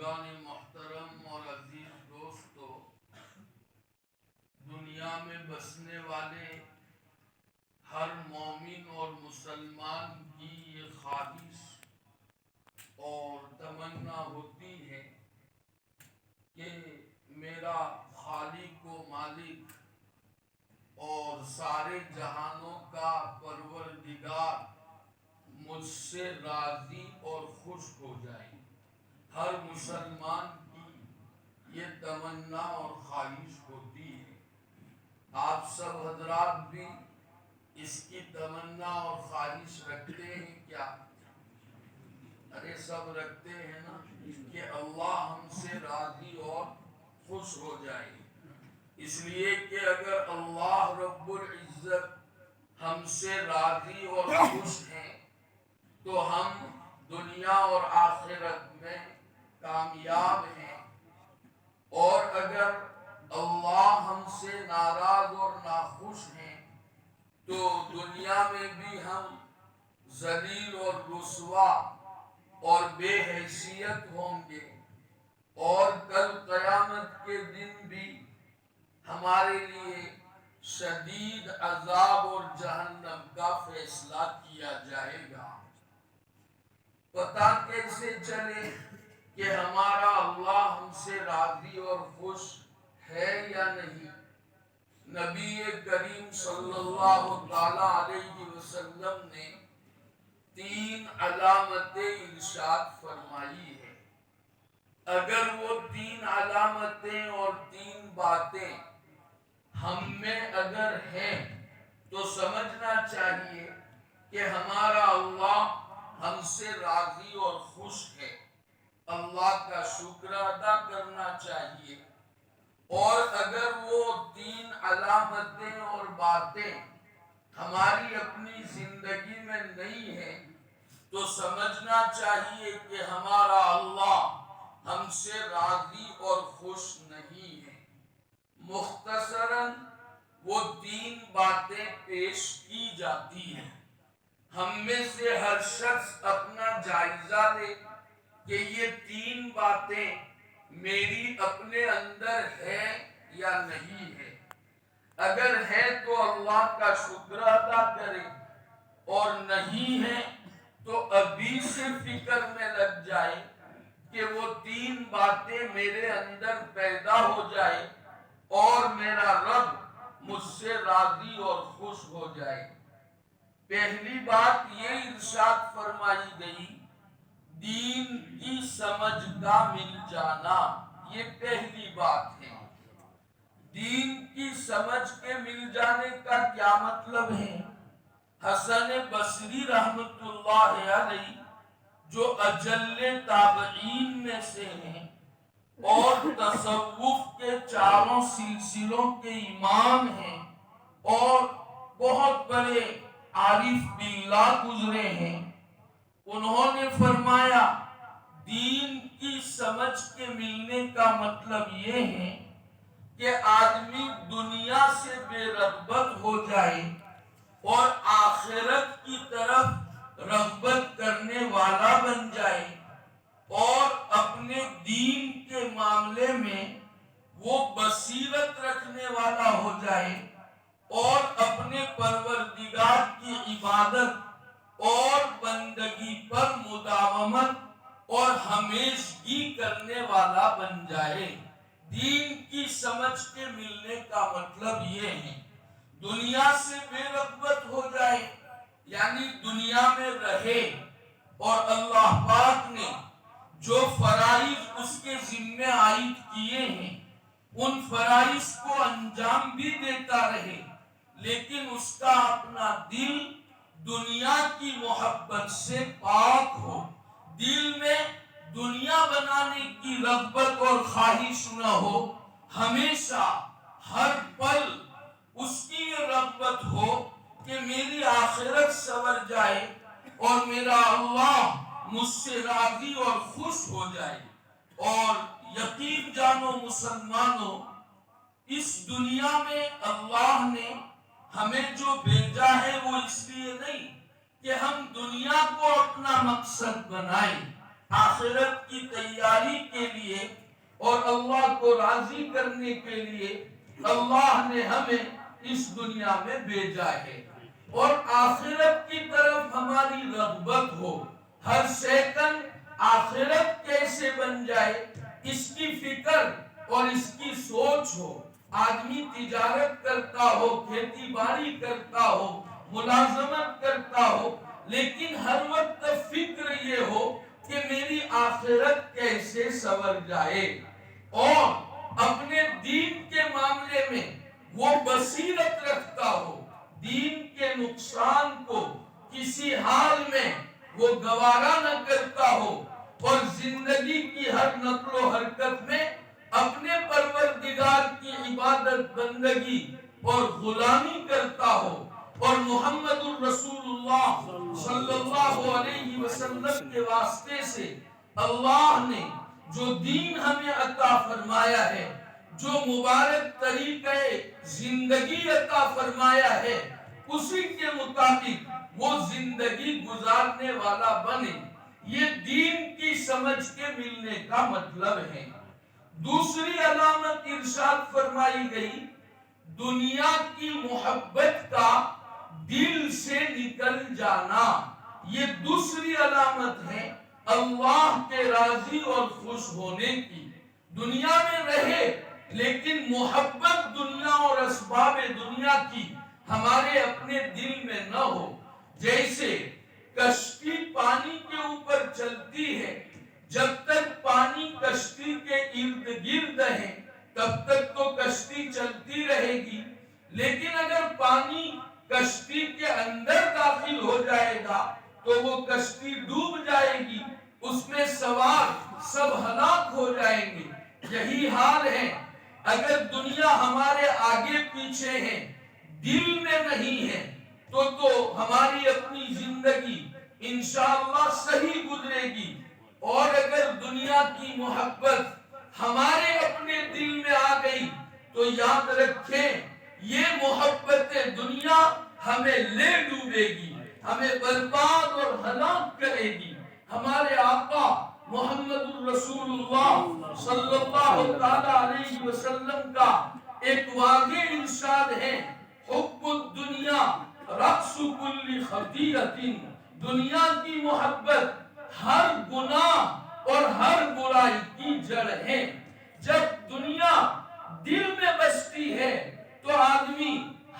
بزرگان محترم اور عزیز دوستو، دنیا میں بسنے والے ہر مومن اور مسلمان کی یہ خواہش اور تمنا ہوتی ہے کہ میرا خالق و مالک اور سارے جہانوں کا پروردگار مجھ سے راضی اور خوش ہو جائے۔ ہر مسلمان کی یہ تمنا اور خواہش ہوتی ہے۔ آپ سب حضرات بھی اس کی تمنا اور خواہش رکھتے ہیں کیا؟ ارے سب رکھتے ہیں نا، کہ اللہ ہم سے راضی اور خوش ہو جائے۔ اس لیے کہ اگر اللہ رب العزت ہم سے راضی اور خوش ہیں تو ہم دنیا اور آخرت میں کامیاب ہیں، اور اگر اللہ ہم سے ناراض اور ناخوش ہیں تو دنیا میں بھی ہم ذلیل اور رسوا اور بے حیثیت ہوں گے، اور کل قیامت کے دن بھی ہمارے لیے شدید عذاب اور جہنم کا فیصلہ کیا جائے گا۔ پتہ کیسے چلے کہ ہمارا اللہ ہم سے راضی اور خوش ہے یا نہیں؟ نبی کریم صلی اللہ تعالی علیہ وسلم نے 3 علامتیں ارشاد فرمائی ہے۔ اگر وہ 3 علامتیں اور 3 باتیں ہم میں اگر ہیں تو سمجھنا چاہیے کہ ہمارا اللہ ہم سے راضی اور خوش ہے۔ اللہ کا شکر ادا کرنا چاہیے، اور اگر وہ 3 علامتیں اور باتیں ہماری اپنی زندگی میں نہیں ہیں تو سمجھنا چاہیے کہ ہمارا اللہ ہم سے راضی اور خوش نہیں ہے۔ مختصراً وہ 3 باتیں پیش کی جاتی ہیں۔ ہم میں سے ہر شخص اپنا جائزہ لے کہ یہ 3 باتیں میری اپنے اندر ہے یا نہیں ہے۔ اگر ہے تو اللہ کا شکر ادا کرے، اور نہیں ہے تو ابھی سے فکر میں لگ جائے کہ وہ 3 باتیں میرے اندر پیدا ہو جائے اور میرا رب مجھ سے راضی اور خوش ہو جائے۔ پہلی بات یہ ارشاد فرمائی گئی، دین کی سمجھ کا مل جانا۔ یہ پہلی بات ہے۔ دین کی سمجھ کے مل جانے کا کیا مطلب ہے؟ حسن بصری رحمت اللہ علیہ جو اجل تابعین میں سے ہیں اور تصوف کے 4 سلسلوں کے امام ہیں اور بہت بڑے عارف باللہ گزرے ہیں، انہوں نے فرمایا دین کی سمجھ کے ملنے کا مطلب یہ ہے کہ آدمی دنیا سے بے رغبت ہو جائے اور آخرت کی طرف رغبت کرنے والا بن جائے، اور اپنے دین کے معاملے میں وہ بصیرت رکھنے والا ہو جائے اور اپنے پروردگار کی عبادت اور بندگی پر مداومت اور ہمیشگی کرنے والا بن جائے۔ دین کی سمجھ کے ملنے کا مطلب یہ ہے دنیا سے بے رغبت ہو جائے، یعنی دنیا میں رہے اور اللہ پاک نے جو فرائض اس کے ذمہ عائد کیے ہیں ان فرائض کو انجام بھی دیتا رہے، لیکن اس کا اپنا دل دنیا کی محبت سے پاک ہو، دل میں دنیا بنانے کی رغبت اور خواہش نہ ہو، ہمیشہ ہر پل اس کی یہ رغبت ہو کہ میری آخرت سنور جائے اور میرا اللہ مجھ سے راضی اور خوش ہو جائے۔ اور یقین جانو مسلمانوں، اس دنیا میں اللہ نے ہمیں جو بھیجا ہے وہ اس لیے نہیں کہ ہم دنیا کو اپنا مقصد بنائیں، آخرت کی تیاری کے لیے اور اللہ کو راضی کرنے کے لیے اللہ نے ہمیں اس دنیا میں بھیجا ہے، اور آخرت کی طرف ہماری رغبت ہو، ہر سیکنڈ آخرت کیسے بن جائے اس کی فکر اور اس کی سوچ ہو۔ آدمی تجارت کرتا ہو، کھیتی باڑی کرتا ہو، ملازمت کرتا ہو، لیکن ہر وقت فکر یہ ہو کہ میری آخرت کیسے سنور جائے، اور اپنے دین کے معاملے میں وہ بصیرت رکھتا ہو، دین کے نقصان کو کسی حال میں وہ گوارا نہ کرتا ہو، اور زندگی کی ہر نقل و حرکت میں اپنے پروردگار کی عبادت بندگی اور غلامی کرتا ہو، اور محمد الرسول اللہ صلی اللہ علیہ وسلم کے واسطے سے اللہ نے جو دین ہمیں عطا فرمایا ہے، جو مبارک طریقہ زندگی عطا فرمایا ہے، اسی کے مطابق وہ زندگی گزارنے والا بنے، یہ دین کی سمجھ کے ملنے کا مطلب ہے۔ دوسری علامت ارشاد فرمائی گئی، دنیا کی محبت کا دل سے نکل جانا، یہ دوسری علامت ہے اللہ کے راضی اور خوش ہونے کی۔ دنیا میں رہے لیکن محبت دنیا اور اسباب دنیا کی ہمارے اپنے دل میں نہ ہو۔ جیسے کشتی پانی کے اوپر چلتی ہے، جب تک پانی کشتی کے ارد گرد ہے تب تک تو کشتی چلتی رہے گی، لیکن اگر پانی کشتی کے اندر داخل ہو جائے گا تو وہ کشتی ڈوب جائے گی، اس میں سوار سب ہلاک ہو جائیں گے۔ یہی حال ہے، اگر دنیا ہمارے آگے پیچھے ہے، دل میں نہیں ہے، تو ہماری اپنی زندگی انشاءاللہ صحیح گزرے گی، اور اگر دنیا کی محبت ہمارے اپنے دل میں آ گئی تو یاد رکھیں یہ محبت دنیا ہمیں لے ڈوبے گی، ہمیں برباد اور ہلاک کرے گی۔ ہمارے آقا محمد الرسول اللہ صلی اللہ تعالی علیہ وسلم کا ایک واضح ارشاد ہے، حب الدنیا رأس کل خطیئۃ، دنیا کی محبت ہر گناہ اور ہر برائی کی جڑ ہے۔ جب دنیا دل میں بستی ہے تو آدمی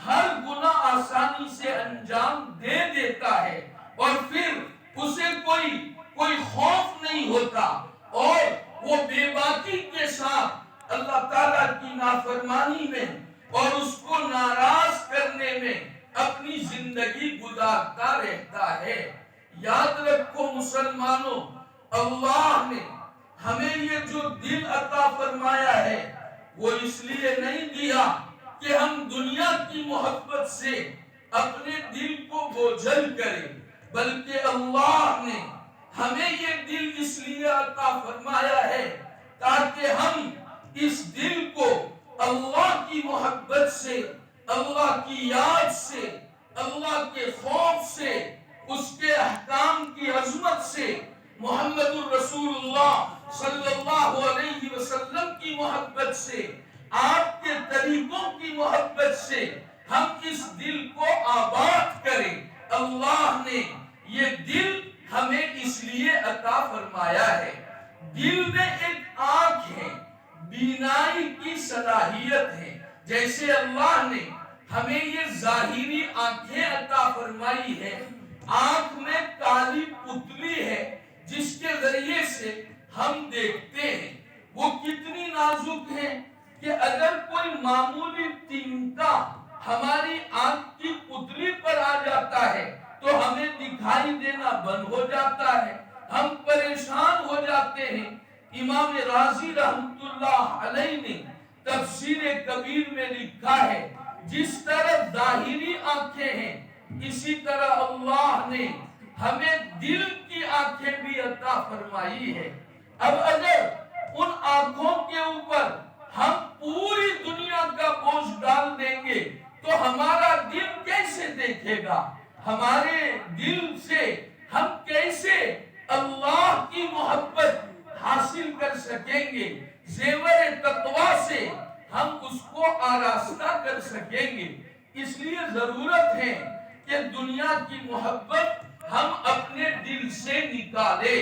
ہر گناہ آسانی سے انجام دے دیتا ہے، اور پھر اسے کوئی خوف نہیں ہوتا، اور وہ بے باکی کے ساتھ اللہ تعالیٰ کی نافرمانی میں اور اس کو ناراض کرنے میں اپنی زندگی گزارتا رہتا ہے۔ یاد رکھو مسلمانوں، اللہ نے ہمیں یہ جو دل عطا فرمایا ہے وہ اس لیے نہیں دیا کہ ہم دنیا کی محبت سے اپنے دل کو بوجھل کریں، بلکہ اللہ نے ہمیں یہ دل اس لیے عطا فرمایا ہے تاکہ ہم اس دل کو اللہ کی محبت سے، اللہ کی یاد سے، اللہ کے خوف سے، اس کے احکام کی عظمت سے، محمد الرسول اللہ صلی اللہ علیہ وسلم کی محبت سے، آپ کے طریقوں کی محبت سے ہم اس دل کو آباد کریں۔ اللہ نے یہ دل ہمیں اس لیے عطا فرمایا ہے۔ دل میں ایک آنکھ ہے، بینائی کی صلاحیت ہے، جیسے اللہ نے ہمیں یہ ظاہری آنکھیں عطا فرمائی ہے، آنکھ میں کالی پتلی ہے جس کے ذریعے سے ہم دیکھتے ہیں، وہ کتنی نازک ہے کہ اگر کوئی معمولی تینکا ہماری آنکھ کی پتلی پر آ جاتا ہے تو ہمیں دکھائی دینا بند ہو جاتا ہے، ہم پریشان ہو جاتے ہیں۔ امام رازی رحمت اللہ علیہ نے تفسیر کبیر میں لکھا ہے، جس طرح ظاہری آنکھیں ہیں اسی طرح اللہ نے ہمیں دل کی آنکھیں بھی عطا فرمائی ہے۔ اب اگر ان آنکھوں کے اوپر ہم پوری دنیا کا بوجھ ڈال دیں گے تو ہمارا دل کیسے دیکھے گا؟ ہمارے دل سے ہم کیسے اللہ کی محبت سکیں گے، زیور تقویٰ سے ہم اس کو آراستہ کر سکیں گے۔ اس لیے ضرورت ہے کہ دنیا کی محبت ہم اپنے دل سے نکالیں۔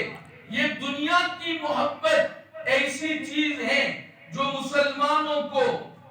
یہ دنیا کی محبت ایسی چیز ہے جو مسلمانوں کو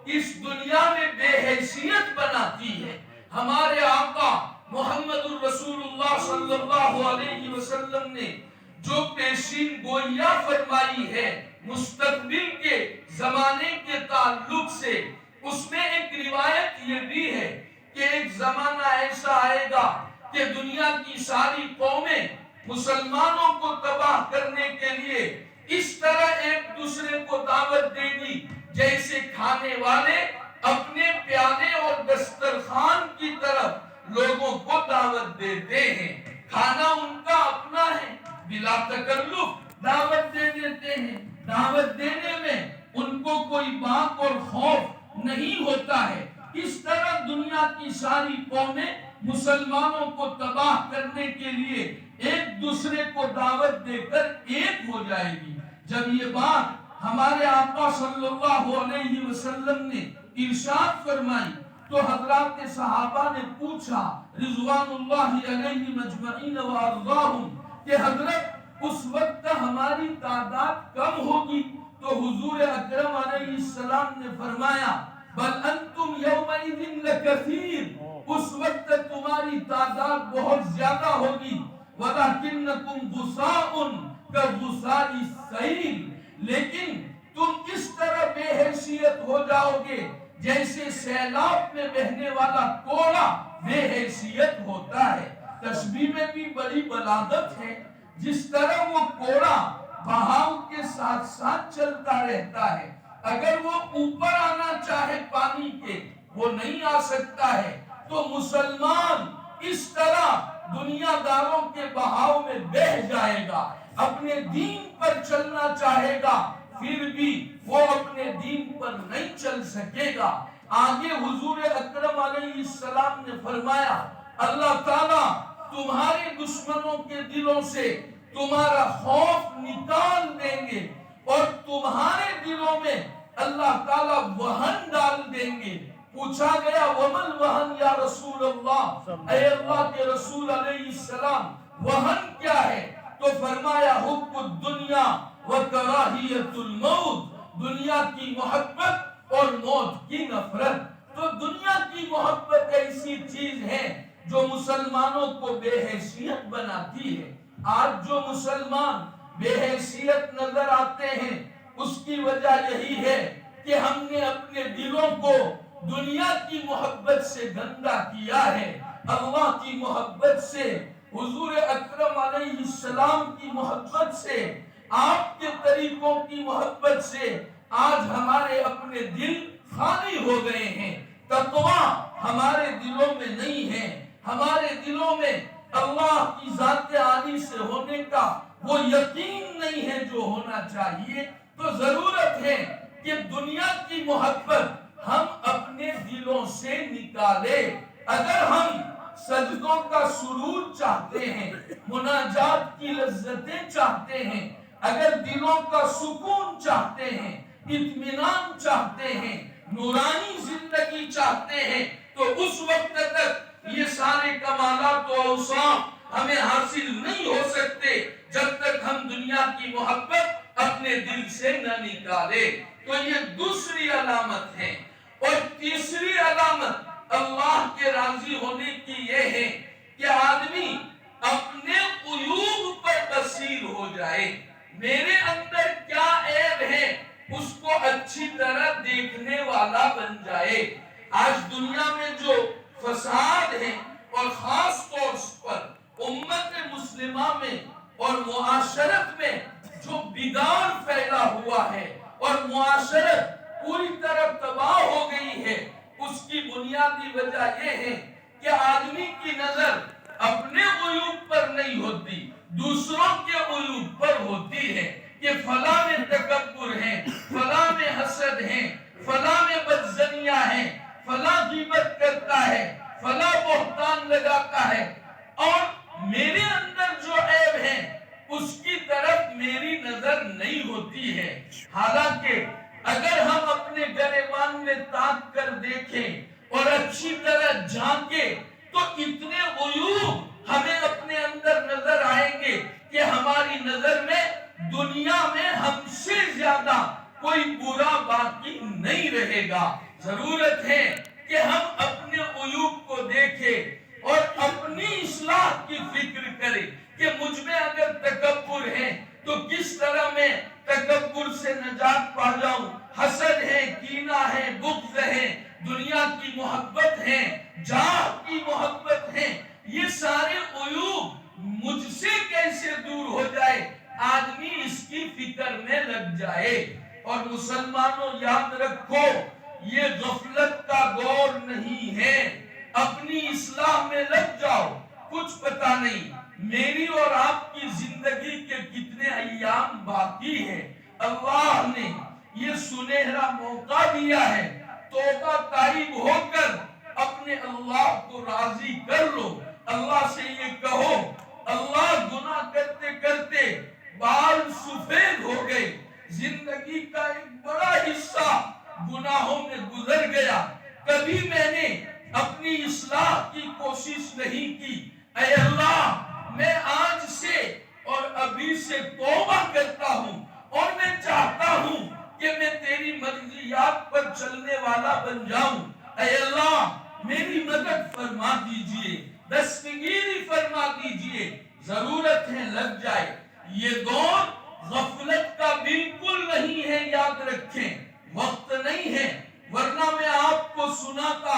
اس دنیا میں بے حیثیت بناتی ہے۔ ہمارے آقا محمد الرسول اللہ صلی اللہ علیہ وسلم نے جو پیشین گوئیاں فرمائی ہے مستقبل کے زمانے کے تعلق سے، اس میں ایک روایت یہ بھی ہے کہ ایک زمانہ ایسا آئے گا کہ دنیا کی ساری قومیں مسلمانوں کو تباہ کرنے کے لیے اس طرح ایک دوسرے کو دعوت دے گی جیسے کھانے والے اپنے پیالے اور دسترخوان کی طرف لوگوں کو دعوت دیتے ہیں۔ کھانا ان کا اپنا ہے، بلا تکلف دعوت دے دیتے ہیں۔ دعوت دینے میں ان کو کوئی باک اور خوف نہیں ہوتا ہے۔ اس طرح دنیا کی ساری قومیں مسلمانوں کو تباہ کرنے کے لیے ایک دوسرے کو دعوت دے کر ایک ہو جائے گی۔ جب یہ بات ہمارے آقا صلی اللہ علیہ وسلم نے ارشاد فرمائی تو حضرات صحابہ نے پوچھا رضوان اللہ علیہ مجمعین وارضاہم کہ حضرت اس وقت ہماری تعداد کم ہوگی؟ تو حضور اکرم علیہ السلام نے فرمایا بل انتم یومئذ لکثیر، اس وقت تمہاری تعداد بہت زیادہ ہوگی، وَلَكِنَّكُمْ غُثَاءٌ كَغُثَاءِ السَّيْلِ، لیکن تم اس طرح بے حیثیت ہو جاؤ گے جیسے سیلاب میں بہنے والا کوڑا بے حیثیت ہوتا ہے۔ تشبیہ میں بھی بڑی بلاغت ہے، جس طرح وہ کوڑا بہاؤ کے ساتھ ساتھ چلتا رہتا ہے، اگر وہ اوپر آنا چاہے پانی کے وہ نہیں آ سکتا ہے، تو مسلمان اس طرح دنیا داروں کے بہاؤ میں بہہ جائے گا، اپنے دین پر چلنا چاہے گا پھر بھی وہ اپنے دین پر نہیں چل سکے گا۔ آگے حضور اکرم علیہ السلام نے فرمایا اللہ تعالیٰ تمہارے دشمنوں کے دلوں سے تمہارا خوف نکال دیں گے اور تمہارے دلوں میں اللہ تعالیٰ وہن ڈال دیں گے۔ پوچھا گیا ومن وہن یا رسول اللہ، اے اللہ کے رسول علیہ السلام وہن کیا ہے؟ تو فرمایا حب الدنیا وکراہیت الموت، دنیا کی محبت اور موت کی نفرت۔ تو دنیا کی محبت ایسی چیز ہے جو مسلمانوں کو بے حیثیت بناتی ہے۔ آج جو مسلمان بے حیثیت نظر آتے ہیں اس کی وجہ یہی ہے کہ ہم نے اپنے دلوں کو دنیا کی محبت سے گندا کیا ہے۔ اللہ کی محبت سے، حضور اکرم علیہ السلام کی محبت سے، آپ کے طریقوں کی محبت سے آج ہمارے اپنے دل خالی ہو گئے ہیں۔ تقویٰ ہمارے دلوں میں نہیں ہے، ہمارے دلوں میں اللہ کی ذات عالی سے ہونے کا وہ یقین نہیں ہے جو ہونا چاہیے۔ تو ضرورت ہے کہ دنیا کی محبت ہم اپنے دلوں سے نکالیں۔ اگر ہم سجدوں کا سرور چاہتے ہیں، مناجات کی لذتیں چاہتے ہیں، اگر دلوں کا سکون چاہتے ہیں، اطمینان چاہتے ہیں، نورانی زندگی چاہتے ہیں، تو اس وقت تک یہ سارے کمالات و اوصاف ہمیں حاصل نہیں ہو سکتے جب تک ہم دنیا کی محبت اپنے دل سے نہ نکالے۔ تو یہ دوسری علامت ہے۔ اور تیسری علامت اللہ کے راضی ہونے کی یہ ہے کہ آدمی اپنے عیوب پر بصیر ہو جائے، میرے اندر کیا عیب ہے اس کو اچھی طرح دیکھنے والا بن جائے۔ آج دنیا میں جو فساد ہے اور خاص طور پر امت مسلمہ میں اور معاشرت میں جو بگاڑ پھیلا ہوا ہے اور معاشرت پوری طرح تباہ ہو گئی ہے، اس کی بنیادی وجہ یہ ہے کہ آدمی کی نظر اپنے عیوب پر نہیں ہوتی، دوسروں کے عیوب پر ہوتی ہے کہ فلاں میں تکبر ہے، فلاں میں حسد ہے، فلاں میں بدزنیاں ہیں، فلاں غیبت کرتا ہے، فلاں بہتان لگاتا ہے، اور میرے اندر جو عیب ہے اس کی طرف میری نظر نہیں ہوتی ہے۔ گا۔ ضرورت ہے کہ ہم اپنے عیوب کو دیکھیں اور اپنی اصلاح کی فکر کریں کہ مجھ میں اگر تکبر ہے تو کس طرح میں تکبر سے نجات پا جاؤں۔ حسد ہے، کینہ ہے، بغض ہے، دنیا کی محبت ہے، جاہ کی محبت ہے، یہ سارے عیوب مجھ سے کیسے دور ہو جائے، آدمی اس کی فکر میں لگ جائے۔ اور مسلمانوں یاد رکھو، یہ غفلت کا دور نہیں ہے، اپنی اصلاح میں لگ جاؤ۔ کچھ پتا نہیں میری اور آپ کی زندگی کے کتنے ایام باقی ہیں، اللہ نے یہ سنہرا موقع دیا ہے، توبہ تائب ہو کر اپنے اللہ کو راضی کر لو۔ اللہ سے یہ کہو، اللہ گناہ کرتے کرتے بال سفید ہو گئے، زندگی کا ایک بڑا حصہ گناہوں میں گزر گیا، کبھی میں نے اپنی اصلاح کی کوشش نہیں کی۔ اے اللہ، میں آج سے اور ابھی سے توبہ کرتا ہوں اور میں چاہتا ہوں کہ میں تیری مرضیات پر چلنے والا بن جاؤں۔ اے اللہ، میری مدد فرما دیجئے، دستگیری فرما دیجئے۔ ضرورت ہے لگ جائے۔ یہ دور غفلت کا بالکل نہیں ہے، یاد رکھیں، وقت نہیں ہے، ورنہ میں آپ کو سناتا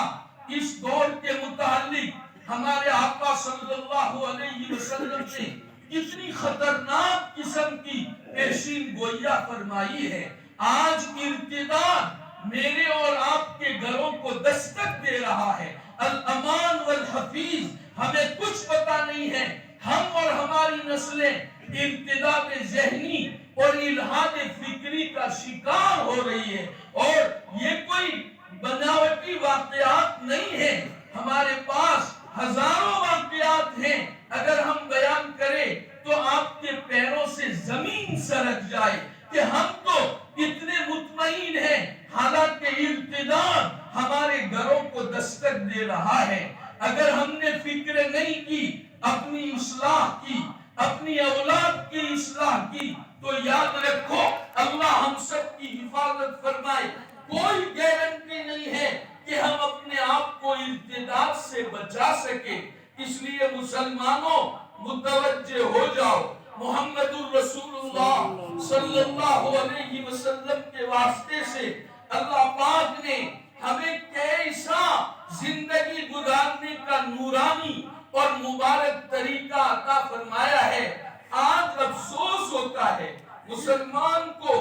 اس دور کے متعلق ہمارے آقا صلی اللہ علیہ وسلم نے کتنی خطرناک قسم کی پیشین گوئیاں فرمائی ہے۔ آج ارتداد میرے اور آپ کے گھروں کو دستک دے رہا ہے۔ الامان والحفیظ، ہمیں کچھ پتا نہیں ہے، ہم اور ہماری نسلیں ارتداد ذہنی اور الحاد فکری کا شکار ہو رہی ہے، اور یہ کوئی بناوٹی واقعات نہیں ہے، ہمارے پاس ہزاروں واقعات ہیں، اگر ہم بیان کریں تو آپ کے پیروں سے زمین سرک جائے کہ ہم تو اتنے مطمئن ہیں، حالانکہ ارتداد ہمارے گھروں کو دستک دے رہا ہے۔ اگر ہم نے فکر نہیں کی، اپنی اصلاح کی، اپنی اولاد کی اصلاح کی، تو یاد رکھو اللہ ہم سب کی حفاظت فرمائے۔ کوئی گارنٹی نہیں ہے کہ ہم اپنے آپ کو ارتداد سے بچا سکے۔ اس لیے مسلمانوں متوجہ ہو جاؤ، محمد الرسول اللہ صلی اللہ علیہ وسلم کے واسطے سے اللہ پاک نے ہمیں کیسا زندگی گزارنے کا نورانی اور مبارک طریقہ عطا فرمایا ہے۔ آج افسوس ہوتا ہے، مسلمان کو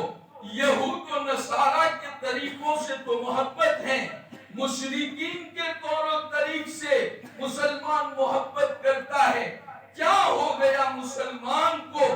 یہود و نصارہ کے طریقوں سے تو محبت ہے، مشرکین کے طور و طریق سے مسلمان محبت کرتا ہے۔ کیا ہو گیا مسلمان کو؟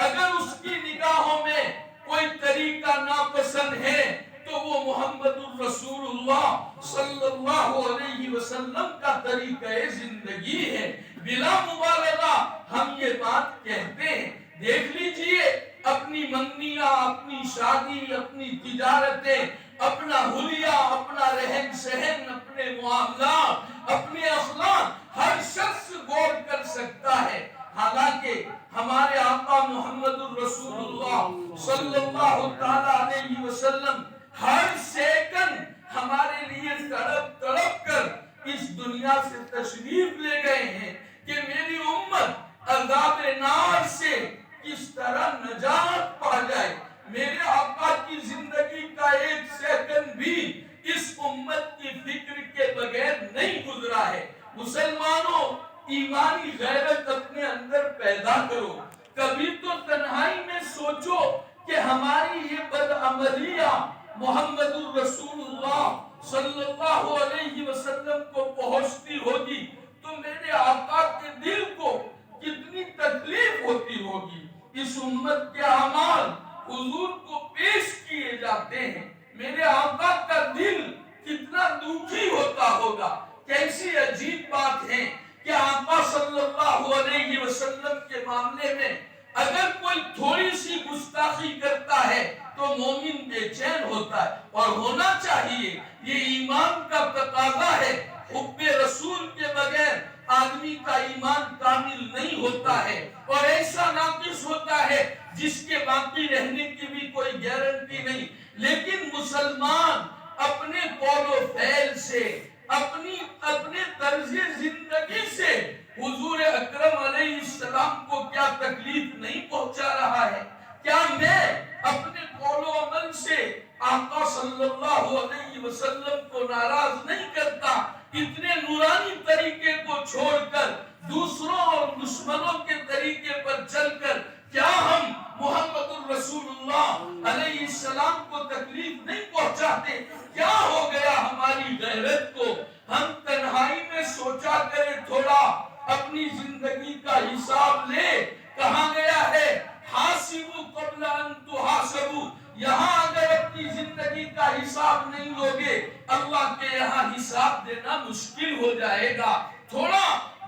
اگر اس کی نگاہوں میں کوئی طریقہ ناپسند ہے تو وہ محمد الرسول اللہ صلی اللہ علیہ وسلم کا طریقہ زندگی ہے۔ بلا مبالغہ ہم یہ بات کہتے ہیں۔ دیکھ لیجئے اپنی منگنیاں، اپنی شادی، اپنی تجارتیں، اپنا حلیہ، اپنا رہن سہن، اپنے معاملات، اپنے اخلاق، ہر شخص غور کر سکتا ہے۔ حالانکہ ہمارے آقا محمد الرسول اللہ صلی اللہ تعالی علیہ وسلم ہر سیکنڈ ہمارے لیے تڑپ تڑپ کر اس دنیا سے تشریف لے گئے ہیں کہ میری امت عذاب نار سے کس طرح نجات پا جائے۔ میرے آقا کی زندگی کا ایک سیکنڈ بھی اس امت کی فکر کے بغیر نہیں گزرا ہے۔ مسلمانوں، ایمانی غیرت اپنے اندر پیدا کرو۔ کبھی تو تنہائی میں سوچو کہ ہماری یہ بدعملیاں محمد الرسول اللہ صلی اللہ علیہ وسلم کو پہنچتی ہوگی تو میرے آقا کے دل کو کتنی تکلیف ہوتی ہوگی۔ اس امت کے اعمال حضور کو پیش کیے جاتے ہیں، میرے آقا کا دل کتنا دکھی ہوتا ہوگا۔ کیسی عجیب بات ہے کہ آقا صلی اللہ علیہ وسلم کے معاملے میں اگر کوئی تھوڑی سی گستاخی کرتا ہے تو مومن بے چین ہوتا ہے، اور ہونا چاہیے، یہ ایمان کا تقاضا ہے۔ حب رسول کے بغیر آدمی کا ایمان کامل نہیں ہوتا ہے، اور ایسا ناقص ہوتا ہے جس کے باقی رہنے کی بھی کوئی گارنٹی نہیں۔ لیکن مسلمان اپنے قول و فعل سے، اپنے طرز زندگی سے حضور اکرم علیہ السلام کو کیا تکلیف نہیں پہنچا رہا ہے؟ کیا میں اپنے قول و عمل سے آقا صلی اللہ علیہ وسلم کو ناراض نہیں کرتا؟ اتنے نورانی طریقے کو چھوڑ کر دوسروں اور دشمنوں کے طریقے پر چل کر کیا ہم محمد الرسول اللہ علیہ السلام کو تکلیف نہیں پہنچاتے؟ کیا ہو گیا ہماری غیرت کو؟ ہم تنہائی میں سوچا کرے تھوڑا، اپنی زندگی کا حساب لے۔ کہاں گیا ہے حاسبوا قبل ان تحاسبوا؟ یہاں اگر اپنی زندگی کا حساب نہیں لوگے، اللہ کے یہاں حساب دینا مشکل ہو جائے گا۔ تھوڑا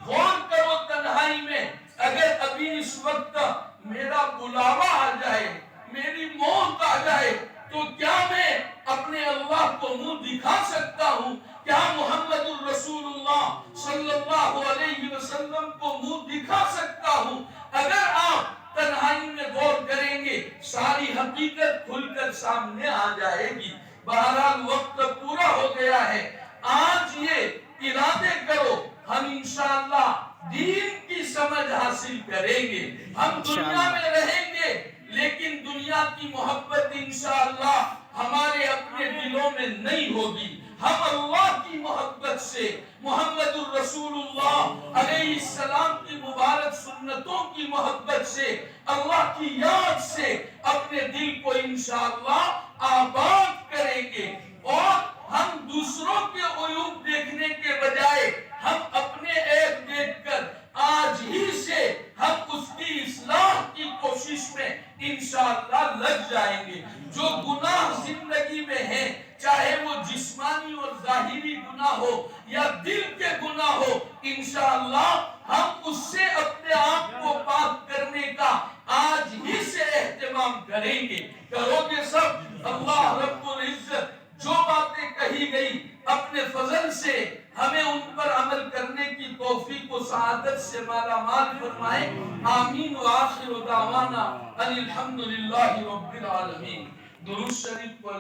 غور کرو تنہائی میں، اگر ابھی اس وقت میرا بلاوا آ جائے، میری موت آ جائے، تو کیا میں اپنے اللہ کو منہ دکھا سکتا ہوں؟ کیا محمد الرسول اللہ صلی اللہ علیہ وسلم کو منہ دکھا سکتا ہوں؟ اگر آپ تنہائی میں غور کریں گے، ساری حقیقت کھل کر سامنے آ جائے گی۔ بہرحال وقت پورا ہو گیا ہے، آج یہ ارادے کرو ہم انشاءاللہ دین کی سمجھ حاصل کریں گے۔ ہم دنیا میں رہیں گے لیکن دنیا کی محبت انشاءاللہ ہمارے اپنے دلوں میں نہیں ہوگی۔ ہم اللہ کی محبت سے، محمد الرسول اللہ علیہ السلام کی مبارک سنتوں کی محبت سے، اللہ کی یاد سے اپنے دل کو انشاءاللہ آباد کریں گے، اور ہم دوسروں کے عیوب دیکھنے کے بجائے ہم اپنے عیب دیکھ کر آج ہی سے ہم اس کی اصلاح کی کوشش میں انشاءاللہ لگ جائیں گے۔ جو گناہ زندگی میں ہیں، چاہے وہ جسمانی اور ظاہری گناہ ہو یا دل کے گناہ ہو، انشاءاللہ ہم اس سے اپنے آپ کو پاک کرنے کا آج ہی سے اہتمام کریں گے۔ کرو گے سب؟ اللہ رب العزت جو باتیں کہی گئی اپنے فضل سے ہمیں ان پر عمل کرنے کی توفیق و سعادت سے مالا مال فرمائے۔ آمین وآخر دعوانا ان الحمدللہ رب العالمین۔ درود شریف